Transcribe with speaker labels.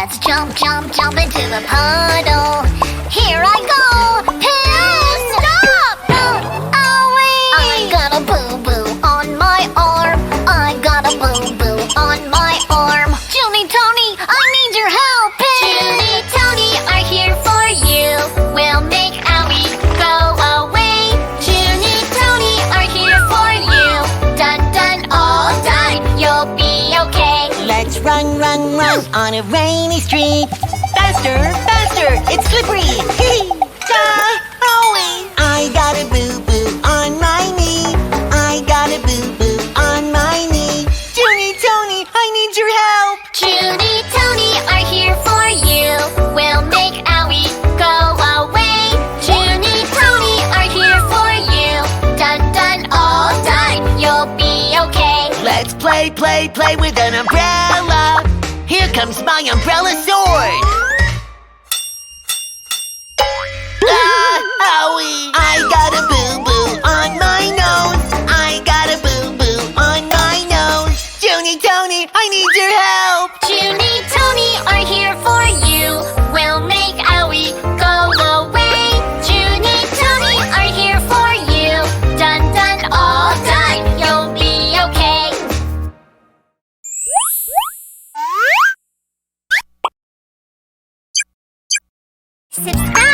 Speaker 1: Let's jump, jump, jump into the puddle. Here I go. Hey, stop! Owie! I got a boo-boo on my arm. I got a boo-boo on my arm. JunyTony, I need your help. JunyTony are here for you. We'll make Owie go away. JunyTony are here for you. Done, done, all done. You'll be okay.
Speaker 2: Let's run, run, run on a rainy street. Faster, faster, it's slippery. Owie! I got a boo-boo on my knee. I got a boo-boo on my knee. JunyTony, I need your help.
Speaker 1: JunyTony are here for you. We'll make Owie go away. JunyTony are here for you. Done, done, all done. You'll be okay.
Speaker 2: Let's play, play, play with an umbrella. Here comes my umbrella sword. Owie! I got a boo-boo on my nose. I got a boo-boo on my nose. JunyTony, I need your help.
Speaker 1: JunyTony are here for you. We'll make Owie go away. JunyTony are here for you. Done, done, all done. You'll be okay. Subscribe.